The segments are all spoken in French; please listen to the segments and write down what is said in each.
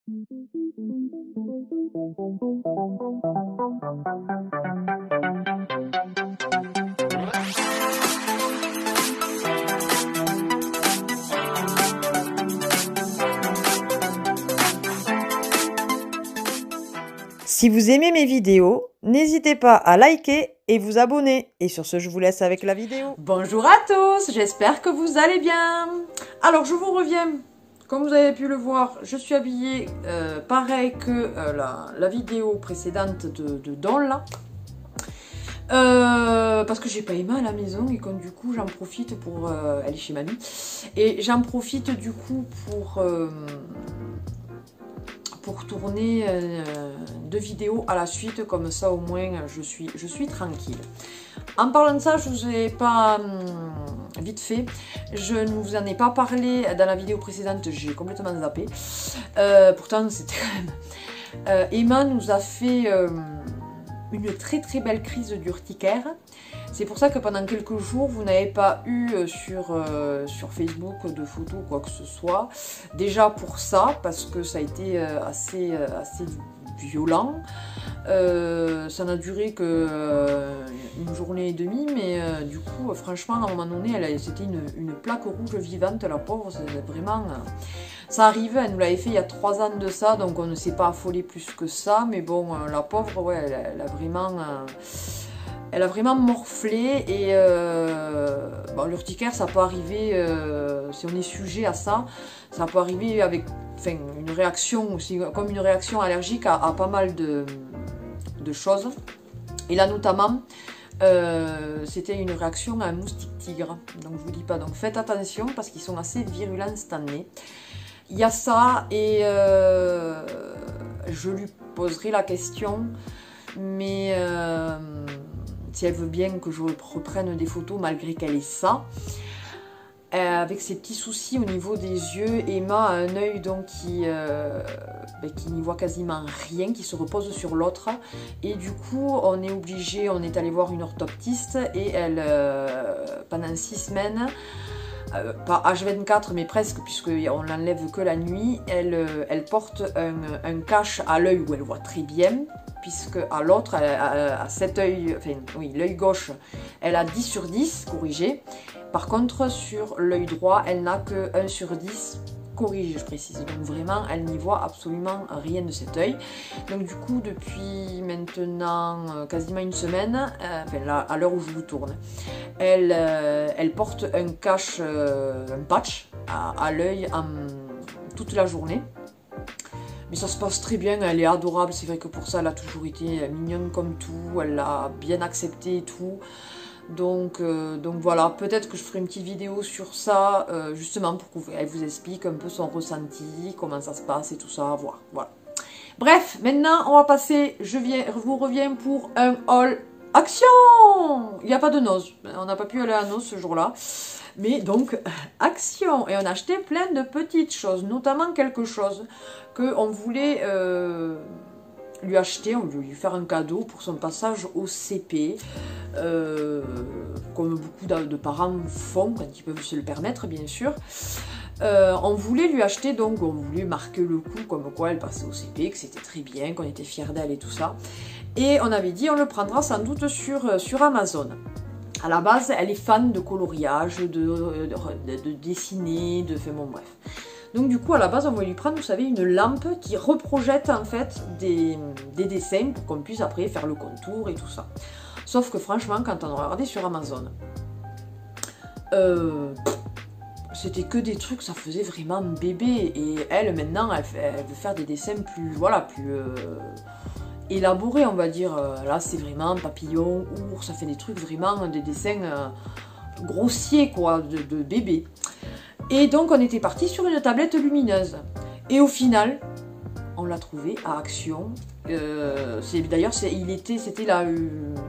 Si vous aimez mes vidéos, n'hésitez pas à liker et vous abonner. Et sur ce, je vous laisse avec la vidéo. Bonjour à tous, j'espère que vous allez bien. Alors, je vous reviens. Comme vous avez pu le voir, je suis habillée pareil que la vidéo précédente de Don là. Parce que j'ai pas Emma à la maison et comme du coup j'en profite pour... elle est chez mamie. Et j'en profite du coup pour tourner 2 vidéos à la suite, comme ça au moins je suis tranquille. En parlant de ça, je vous ai pas vite fait, je ne vous en ai pas parlé dans la vidéo précédente, j'ai complètement zappé. Pourtant c'était quand même... Emma nous a fait une très belle crise d'urticaire. C'est pour ça que pendant quelques jours, vous n'avez pas eu sur Facebook de photos ou quoi que ce soit. Déjà pour ça, parce que ça a été assez violent. Ça n'a duré que une journée et demie, mais du coup, franchement, à un moment donné, c'était une plaque rouge vivante, la pauvre. Vraiment, ça arrive, elle nous l'avait fait il y a 3 ans de ça, donc on ne s'est pas affolé plus que ça. Mais bon, la pauvre, ouais, elle a vraiment morflé et bon, l'urticaire ça peut arriver, si on est sujet à ça, ça peut arriver avec une réaction aussi, comme une réaction allergique à pas mal de choses. Et là notamment, c'était une réaction à un moustique tigre, donc je vous dis pas, donc faites attention parce qu'ils sont assez virulents cette année. Il y a ça et je lui poserai la question, mais... si elle veut bien que je reprenne des photos malgré qu'elle ait ça. Avec ses petits soucis au niveau des yeux, Emma a un œil donc qui n'y voit quasiment rien, qui se repose sur l'autre. Et du coup, on est obligé, on est allé voir une orthoptiste et elle, pendant 6 semaines, pas H24 mais presque, puisqu'on l'enlève que la nuit, elle porte un cache à l'œil où elle voit très bien, puisque à l'autre, à cet œil, enfin oui, l'œil gauche, elle a 10 sur 10 corrigé. Par contre, sur l'œil droit, elle n'a que 1 sur 10 corrigé, je précise. Donc vraiment, elle n'y voit absolument rien de cet œil. Donc du coup, depuis maintenant quasiment une semaine, enfin là, à l'heure où je vous tourne, elle porte un cache, un patch à l'œil toute la journée. Mais ça se passe très bien, elle est adorable, c'est vrai que pour ça elle a toujours été mignonne comme tout, elle l'a bien accepté et tout. Donc voilà, peut-être que je ferai une petite vidéo sur ça, justement pour qu'elle vous explique un peu son ressenti, comment ça se passe et tout ça, à voir. Voilà. Bref, maintenant on va passer, je vous reviens pour un haul action. Il n'y a pas de noces, on n'a pas pu aller à noces ce jour-là. Mais donc, action. Et on a acheté plein de petites choses, notamment quelque chose qu'on voulait lui acheter, on voulait lui faire un cadeau pour son passage au CP, comme beaucoup de parents font quand ils peuvent se le permettre, bien sûr. On voulait lui acheter, donc on voulait marquer le coup comme quoi elle passait au CP, que c'était très bien, qu'on était fiers d'elle et tout ça. Et on avait dit on le prendra sans doute sur Amazon. À la base, elle est fan de coloriage, de dessiner, enfin bon bref. Donc du coup, à la base, on va lui prendre, vous savez, une lampe qui reprojette en fait des dessins pour qu'on puisse après faire le contour et tout ça. Sauf que franchement, quand on a regardé sur Amazon, c'était que des trucs, ça faisait vraiment bébé. Et elle, maintenant, elle veut faire des dessins plus, voilà, plus... élaboré, on va dire. Là c'est vraiment papillon, ours, ça fait des trucs vraiment, des dessins grossiers quoi, de bébé. Et donc on était parti sur une tablette lumineuse. Et au final, on l'a trouvé à Action. D'ailleurs c'était là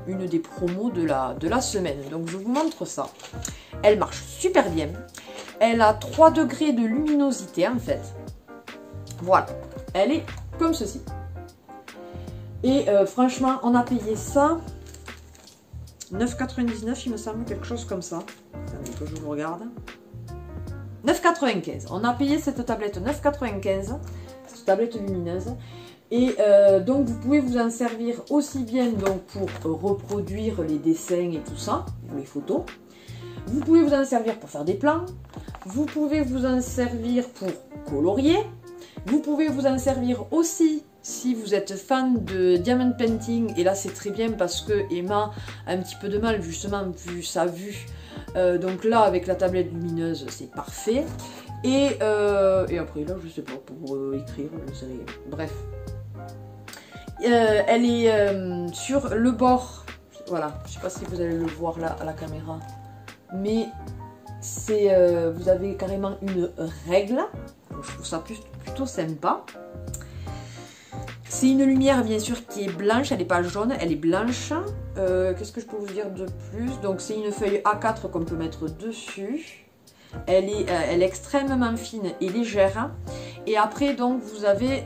une des promos de la semaine. Donc je vous montre ça. Elle marche super bien. Elle a 3 degrés de luminosité en fait. Voilà. Elle est comme ceci. Et franchement, on a payé ça 9,99 il me semble, quelque chose comme ça. Attendez que je vous regarde. 9,95. On a payé cette tablette 9,95. Cette tablette lumineuse. Et donc vous pouvez vous en servir aussi bien donc pour reproduire les dessins et tout ça, les photos. Vous pouvez vous en servir pour faire des plans. Vous pouvez vous en servir pour colorier. Vous pouvez vous en servir aussi si vous êtes fan de diamond painting. Et là c'est très bien parce que Emma a un petit peu de mal justement vu sa vue. Donc là avec la tablette lumineuse c'est parfait. Et après là je sais pas pour écrire, je sais rien. Bref. Elle est sur le bord. Voilà, je sais pas si vous allez le voir là à la caméra. Mais c'est vous avez carrément une règle. Donc, je trouve ça plutôt sympa. C'est une lumière bien sûr qui est blanche, elle n'est pas jaune, elle est blanche. Qu'est-ce que je peux vous dire de plus? Donc c'est une feuille A4 qu'on peut mettre dessus. Elle est extrêmement fine et légère. Et après donc vous avez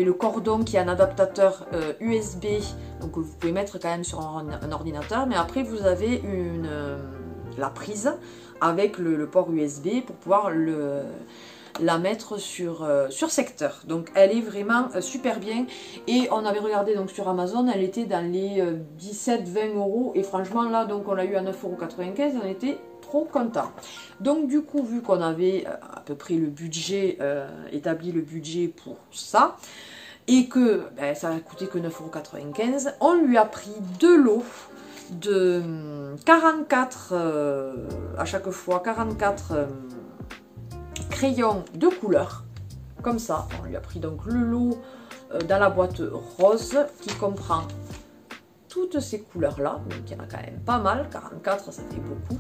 le cordon qui est un adaptateur USB, donc vous pouvez mettre quand même sur un ordinateur, mais après vous avez la prise avec le port USB pour pouvoir la mettre sur secteur. Donc elle est vraiment super bien, et on avait regardé donc sur Amazon, elle était dans les 17-20 euros, et franchement là donc on l'a eu à 9,95 €, on était trop content. Donc du coup, vu qu'on avait à peu près le budget, établi le budget pour ça, et que ça a coûté que 9,95 €, on lui a pris deux lots de 44 à chaque fois, 44 crayons de couleur, comme ça. On lui a pris donc le lot dans la boîte rose qui comprend toutes ces couleurs là, donc il y en a quand même pas mal, 44 ça fait beaucoup.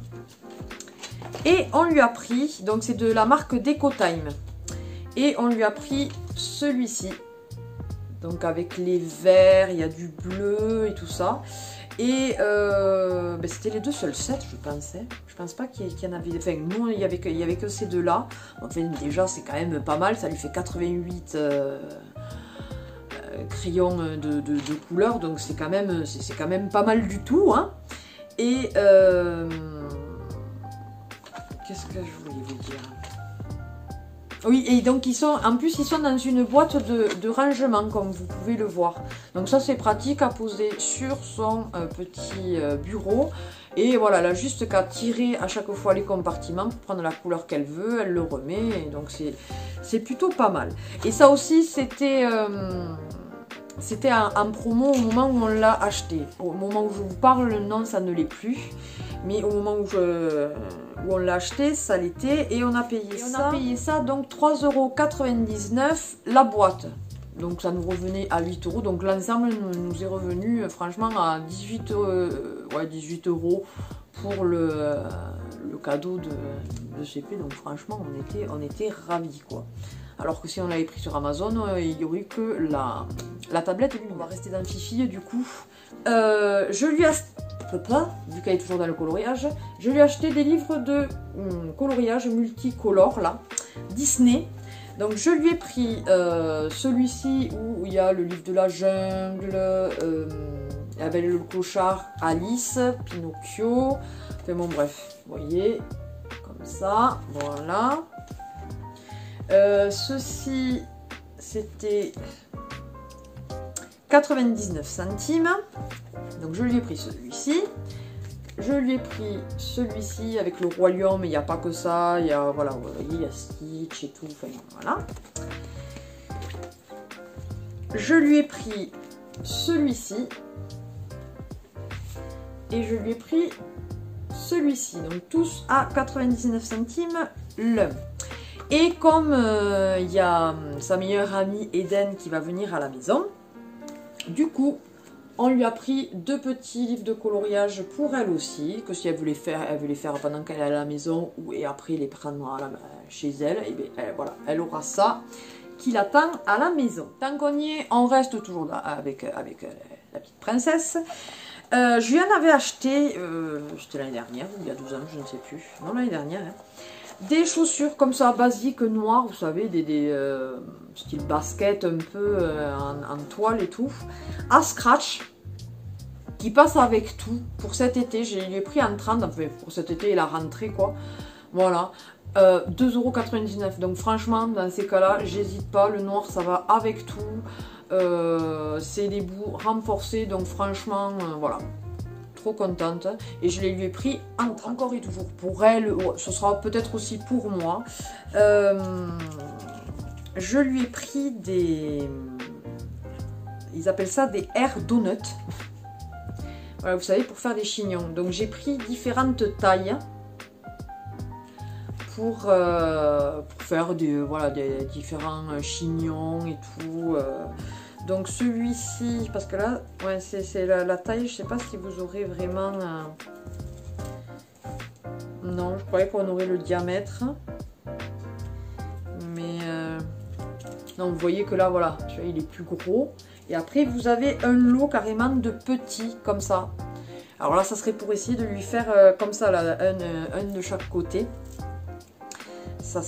Et on lui a pris, donc c'est de la marque Decotime, et on lui a pris celui-ci, donc avec les verts, il y a du bleu et tout ça. Et c'était les deux seuls sets, je pensais. Je pense pas qu'il y en avait. Enfin, nous, il y avait que ces deux-là. Enfin, déjà, c'est quand même pas mal. Ça lui fait 88 crayons de couleur. Donc, c'est quand même pas mal du tout. Hein. Et qu'est-ce que je voulais vous dire? Oui, et donc en plus ils sont dans une boîte de rangement, comme vous pouvez le voir. Donc ça c'est pratique à poser sur son petit bureau. Et voilà, elle a juste qu'à tirer à chaque fois les compartiments pour prendre la couleur qu'elle veut, elle le remet. Et donc c'est plutôt pas mal. Et ça aussi c'était en promo au moment où on l'a acheté. Au moment où je vous parle, non ça ne l'est plus. Mais au moment où on l'a acheté, ça l'était, et on a payé ça. On a payé ça donc 3,99 € la boîte. Donc ça nous revenait à 8 €. Donc l'ensemble nous est revenu franchement à 18 € pour le cadeau de CP. Donc franchement on était ravis quoi. Alors que si on l'avait pris sur Amazon, il n'y aurait que la tablette. On va rester dans Fifi du coup. Je lui ai vu qu'elle est toujours dans le coloriage, je lui ai acheté des livres de coloriage multicolore là, Disney. Donc je lui ai pris celui-ci où il y a le livre de la jungle, La Belle et le Clochard, Alice, Pinocchio, enfin bon bref, vous voyez, comme ça, voilà. Ceci c'était 99 centimes. Donc je lui ai pris celui-ci. Je lui ai pris celui-ci avec le Roi Lion, mais il n'y a pas que ça. Il y a, voilà, vous voyez, il y a Stitch et tout. Enfin, voilà. Je lui ai pris celui-ci. Et je lui ai pris celui-ci. Donc tous à 99 centimes l'un. Et comme il y a sa meilleure amie Eden qui va venir à la maison, du coup, on lui a pris deux petits livres de coloriage pour elle aussi, que si elle veut les faire pendant qu'elle est à la maison et après les prendre chez elle, et bien, voilà, elle aura ça qui l'attend à la maison. Tant qu'on y est, on reste toujours avec la petite princesse. Je lui en avais acheté, c'était l'année dernière, ou il y a 12 ans, je ne sais plus, non l'année dernière, hein. Des chaussures comme ça, basiques, noires, vous savez, des style basket un peu en toile et tout, à scratch, qui passe avec tout pour cet été. Je l'ai pris en 30, enfin pour cet été et la rentrée quoi, voilà. 2,99 €. Donc franchement, dans ces cas-là, j'hésite pas. Le noir, ça va avec tout. C'est des bouts renforcés. Donc franchement, voilà. Trop contente. Et je les lui ai pris encore et toujours pour elle. Ce sera peut-être aussi pour moi. Je lui ai pris des... Ils appellent ça des air donuts. Voilà, vous savez, pour faire des chignons. Donc j'ai pris différentes tailles pour faire des différents chignons et tout. Donc celui-ci, parce que là, ouais, c'est la taille, je sais pas si vous aurez vraiment... Non, je croyais qu'on aurait le diamètre. Mais... Non, vous voyez que là, voilà, tu vois, il est plus gros. Et après, vous avez un lot carrément de petits, comme ça. Alors là, ça serait pour essayer de lui faire comme ça, là, un de chaque côté. Ça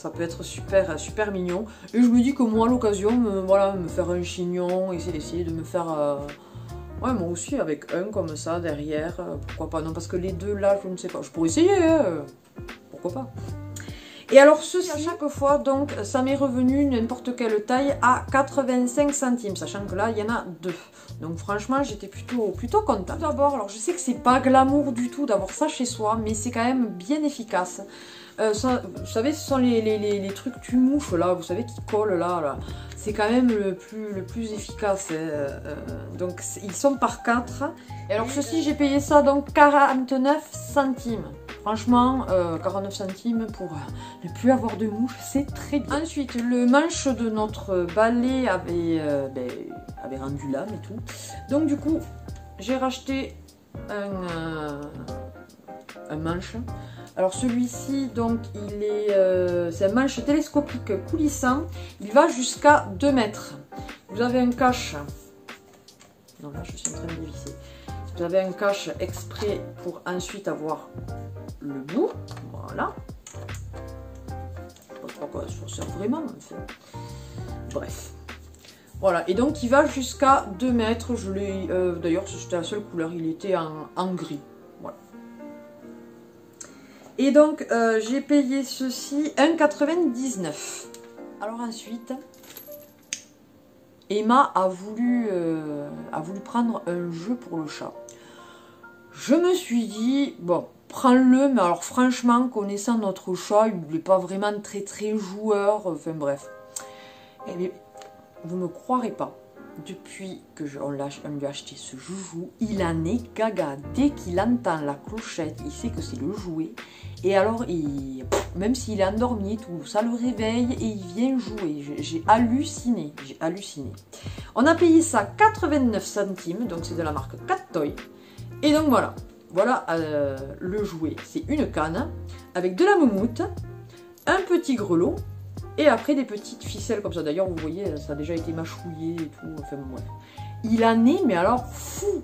peut être super mignon. Et je me dis que moi, à l'occasion, voilà, me faire un chignon, essayer de me faire... ouais, moi aussi, avec un comme ça, derrière. Pourquoi pas? Non, parce que les deux, là, je ne sais pas. Je pourrais essayer, pourquoi pas? Et alors ceci, à chaque fois, donc, ça m'est revenu n'importe quelle taille à 85 centimes, sachant que là, il y en a deux. Donc franchement, j'étais plutôt contente. Tout d'abord, alors je sais que c'est pas glamour du tout d'avoir ça chez soi, mais c'est quand même bien efficace. Ça, vous savez, ce sont les trucs tu-mouches, là, vous savez, qui collent là. C'est quand même le plus efficace. Donc, ils sont par 4. Et alors, ceci, j'ai payé ça, donc, 49 centimes. Franchement, 49 centimes pour ne plus avoir de mouches, c'est très bien. Ensuite, le manche de notre balai avait rendu l'âme et tout. Donc, du coup, j'ai racheté un manche. Alors celui-ci, donc, il est, c'est un manche télescopique coulissant. Il va jusqu'à 2 mètres. Vous avez un cache. Non, là, je suis en train de dévisser. Vous avez un cache exprès pour ensuite avoir le bout. Voilà. Je ne sais pas quoi ça sert vraiment, en fait. Bref. Voilà. Et donc, il va jusqu'à 2 mètres. Je l'ai, d'ailleurs, c'était la seule couleur. Il était en gris. Voilà. Et donc, j'ai payé ceci 1,99 €. Alors ensuite, Emma a voulu prendre un jeu pour le chat. Je me suis dit, bon, prends-le, mais alors franchement, connaissant notre chat, il n'est pas vraiment très joueur, enfin bref. Eh bien, vous ne me croirez pas. Depuis que on lui a acheté ce joujou, il en est gaga. Dès qu'il entend la clochette, il sait que c'est le jouet. Et alors, même s'il est endormi et tout, ça le réveille et il vient jouer. J'ai halluciné, On a payé ça 89 centimes, donc c'est de la marque Cat Toy. Et donc voilà, le jouet. C'est une canne avec de la moumoute, un petit grelot. Et après des petites ficelles comme ça. D'ailleurs, vous voyez, ça a déjà été mâchouillé et tout. Enfin, bref. Il en est, mais alors, fou.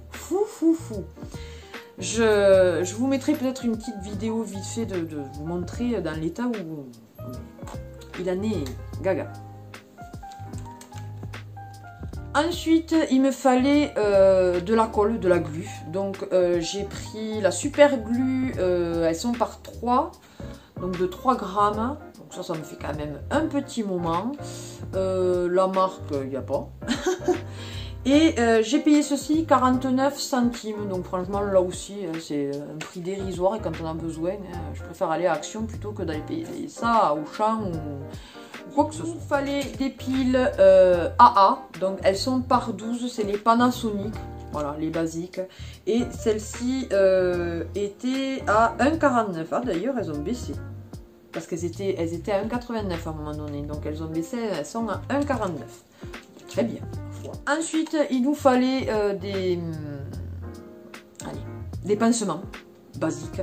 Je vous mettrai peut-être une petite vidéo vite fait de vous montrer dans l'état où il en est gaga. Ensuite, il me fallait de la colle, de la glu. Donc, j'ai pris la super glue. Elles sont par 3. Donc, de 3 grammes. Donc ça me fait quand même un petit moment. La marque, il n'y a pas. Et j'ai payé ceci 49 centimes. Donc franchement, là aussi, c'est un prix dérisoire. Et quand on a besoin, je préfère aller à Action plutôt que d'aller payer ça au champ ou quoi que ce soit. Il fallait des piles AA. Donc elles sont par 12. C'est les Panasonic. Voilà, les basiques. Et celles-ci étaient à 1,49 €. Ah, d'ailleurs, elles ont baissé. Parce qu'elles étaient à 1,89 € à un moment donné. Donc elles ont baissé, elles sont à 1,49 €. Très bien. Ensuite, il nous fallait des pansements basiques.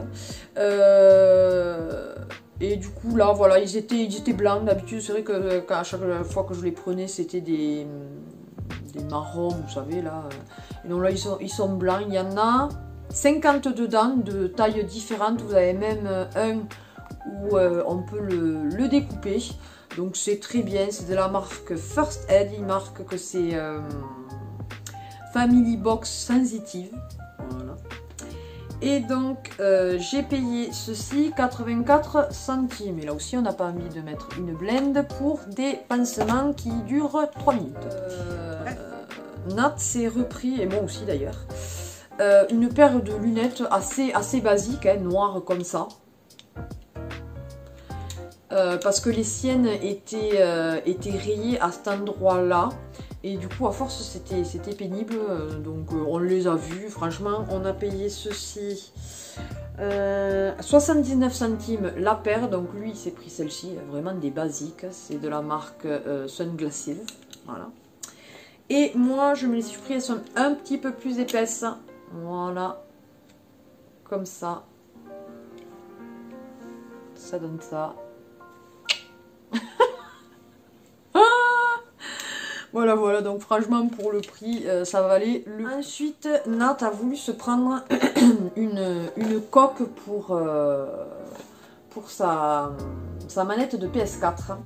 Et du coup, là, voilà, ils étaient blancs. D'habitude, c'est vrai qu'à chaque fois que je les prenais, c'était des marrons, vous savez, là. Et donc là, ils sont blancs. Il y en a 50 dedans, de tailles différentes. Vous avez même un où on peut le découper. Donc c'est très bien, c'est de la marque First Aid, il marque que c'est Family Box Sensitive. Voilà. Et donc j'ai payé ceci 84 centimes. Et là aussi on n'a pas envie de mettre une blende pour des pansements qui durent 3 minutes. Nat s'est repris, et moi aussi d'ailleurs, une paire de lunettes assez basiques, hein, noires comme ça. Parce que les siennes étaient rayées à cet endroit-là. Et du coup, à force, c'était pénible. Donc, on les a vues. Franchement, on a payé ceci 79 centimes la paire. Donc, lui, il s'est pris celle-ci. Vraiment des basiques. C'est de la marque Sunglasses. Voilà. Et moi, je me les suis pris. Elles sont un petit peu plus épaisses. Voilà. Comme ça. Ça donne ça. Voilà, voilà, donc franchement pour le prix, ça valait le... Ensuite, Nat a voulu se prendre une coque pour sa manette de PS4.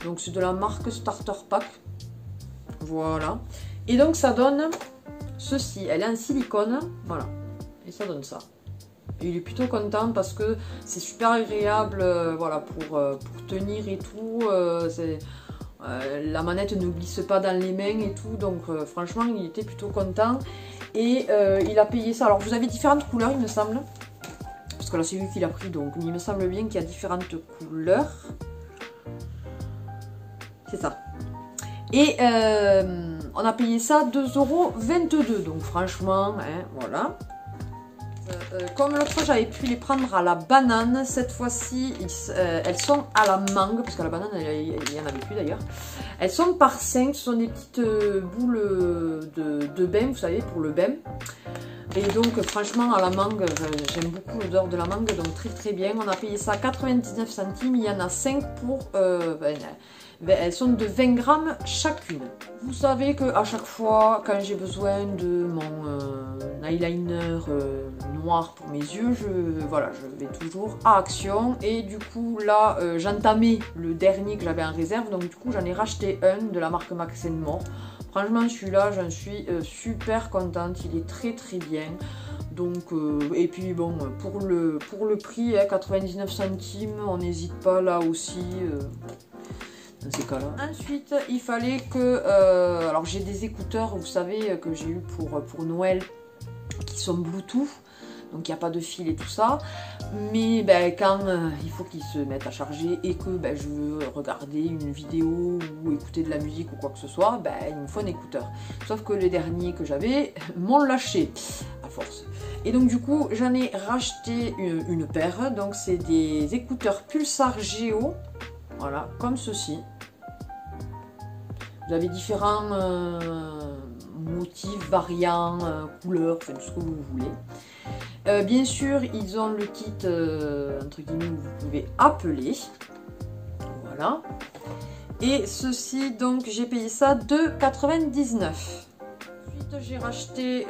Donc c'est de la marque Starter Pack. Voilà. Et donc ça donne ceci, elle est en silicone, voilà. Et ça donne ça. Et il est plutôt content parce que c'est super agréable, voilà, pour tenir et tout. La manette ne glisse pas dans les mains et tout, donc franchement il était plutôt content. Et il a payé ça. Alors vous avez différentes couleurs il me semble, parce que là c'est lui qui l'a pris, donc il me semble bien qu'il y a différentes couleurs. C'est ça. Et on a payé ça 2,22 €, donc franchement, hein, voilà. Comme l'autre fois j'avais pu les prendre à la banane, cette fois-ci elles sont à la mangue, parce qu'à la banane il n'y en avait plus d'ailleurs. Elles sont par 5, ce sont des petites boules de bain, vous savez, pour le bain. Et donc franchement à la mangue, j'aime beaucoup l'odeur de la mangue, donc très très bien. On a payé ça 99 centimes, il y en a 5 pour... elles sont de 20 grammes chacune. Vous savez que à chaque fois, quand j'ai besoin de mon eyeliner noir pour mes yeux, voilà, je vais toujours à Action. Et du coup, là, j'entamais le dernier que j'avais en réserve. Donc du coup, j'en ai racheté un de la marque Max & More. Franchement, celui-là, j'en suis super contente. Il est très très bien. Donc, et puis bon, pour le prix, hein, 99 centimes, on n'hésite pas là aussi. Dans ces cas-là. Ensuite, il fallait que... alors, j'ai des écouteurs, vous savez, que j'ai eu pour Noël, qui sont Bluetooth. Donc, il n'y a pas de fil et tout ça. Mais ben, quand il faut qu'ils se mettent à charger et que ben, je veux regarder une vidéo ou écouter de la musique ou quoi que ce soit, ben, il me faut un écouteur. Sauf que les derniers que j'avais m'ont lâché, à force. Et donc, du coup, j'en ai racheté une paire. Donc, c'est des écouteurs Pulsar Géo. Voilà, comme ceci. Vous avez différents motifs, variants, couleurs, enfin tout ce que vous voulez. Bien sûr, ils ont le kit, entre guillemets, où vous pouvez appeler. Voilà. Et ceci, donc, j'ai payé ça 2,99 €. Ensuite, j'ai racheté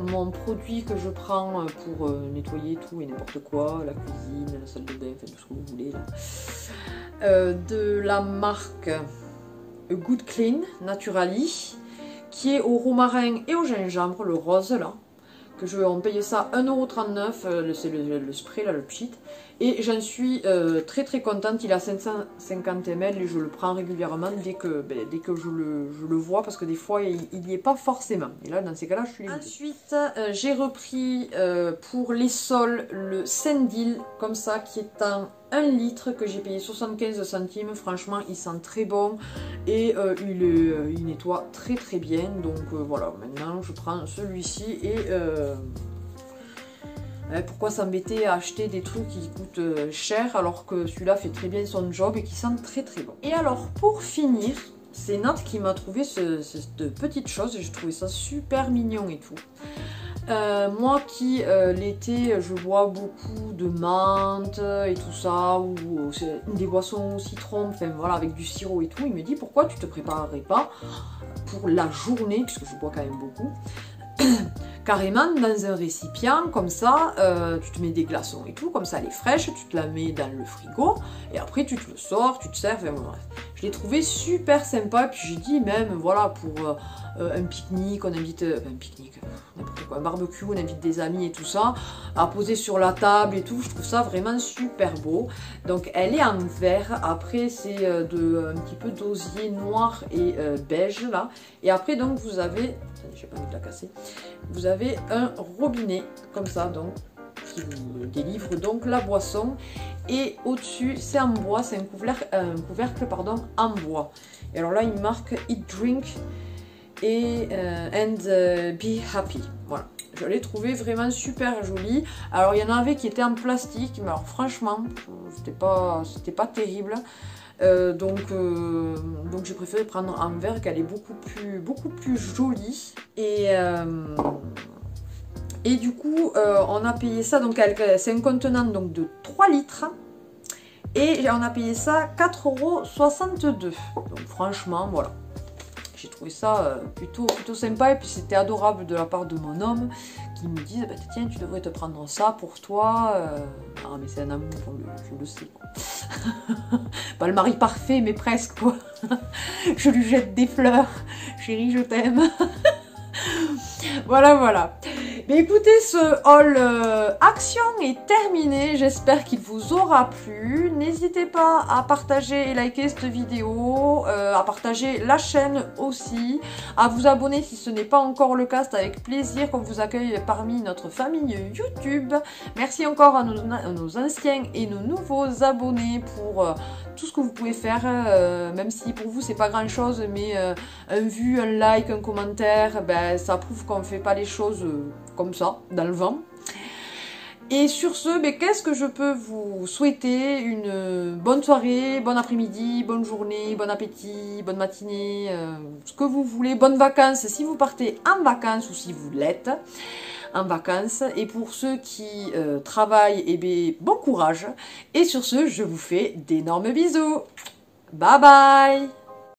mon produit que je prends pour nettoyer tout et n'importe quoi, la cuisine, la salle de bain, enfin tout ce que vous voulez là. De la marque Good Clean Naturally, qui est au romarin et au gingembre, le rose là. On paye ça 1,39 €, c'est le spray là, le pchit. Et j'en suis très très contente, il est à 550 ml et je le prends régulièrement dès que je le vois, parce que des fois il n'y est pas forcément. Et là dans ces cas-là je suis limitée. Ensuite j'ai repris pour les sols le Sandil, comme ça, qui est en 1 litre, que j'ai payé 75 centimes. Franchement il sent très bon et il nettoie très très bien. Donc voilà, maintenant je prends celui-ci et... pourquoi s'embêter à acheter des trucs qui coûtent cher alors que celui-là fait très bien son job et qui sent très très bon. Et alors pour finir, c'est Nat qui m'a trouvé cette petite chose et je trouvais ça super mignon et tout. Moi qui l'été je bois beaucoup de menthe et tout ça, ou des boissons au citron, enfin voilà, avec du sirop et tout, il me dit pourquoi tu te préparerais pas pour la journée, puisque je bois quand même beaucoup, carrément dans un récipient, comme ça, tu te mets des glaçons et tout, comme ça elle est fraîche, tu te la mets dans le frigo, et après tu te le sors, tu te sers, enfin, bref. Je l'ai trouvé super sympa, puis j'ai dit même, voilà, pour un pique-nique, on invite, un pique-nique, n'importe quoi, un barbecue, on invite des amis et tout ça, à poser sur la table et tout, je trouve ça vraiment super beau. Donc elle est en verre, après c'est un petit peu d'osier noir et beige là, et après donc vous avez, j'ai pas envie de la casser, vous avez un robinet comme ça, donc qui vous délivre donc la boisson, et au-dessus c'est en bois, c'est un couvercle pardon, en bois. Et alors là il marque Eat Drink et Be Happy. Voilà, je l'ai trouvé vraiment super joli. Alors il y en avait qui étaient en plastique, mais alors franchement c'était pas terrible. Donc j'ai préféré prendre en verre, qu'elle est beaucoup plus jolie. Et du coup, on a payé ça, donc c'est un contenant donc, de 3 litres. Et on a payé ça 4,62 €. Donc franchement, voilà. J'ai trouvé ça plutôt sympa. Et puis c'était adorable de la part de mon homme qui me dit bah, tiens, tu devrais te prendre ça pour toi. Ah, mais c'est un amour, je le sais. Pas le mari parfait, mais presque quoi. Je lui jette des fleurs. Chérie, je t'aime. Voilà. Mais écoutez, ce haul action est terminé. J'espère qu'il vous aura plu. N'hésitez pas à partager et liker cette vidéo, à partager la chaîne aussi, à vous abonner si ce n'est pas encore le cas. C'est avec plaisir qu'on vous accueille parmi notre famille YouTube. Merci encore à nos anciens et nos nouveaux abonnés pour tout ce que vous pouvez faire, même si pour vous c'est pas grand chose, mais un vu, un like, un commentaire, ben, ça prouve qu'on ne fait pas les choses comme ça, dans le vent. Et sur ce, ben, qu'est-ce que je peux vous souhaiter? Une bonne soirée, bon après-midi, bonne journée, bon appétit, bonne matinée, ce que vous voulez, bonnes vacances si vous partez en vacances ou si vous l'êtes en vacances. Et pour ceux qui travaillent, eh bien, bon courage. Et sur ce, je vous fais d'énormes bisous. Bye bye!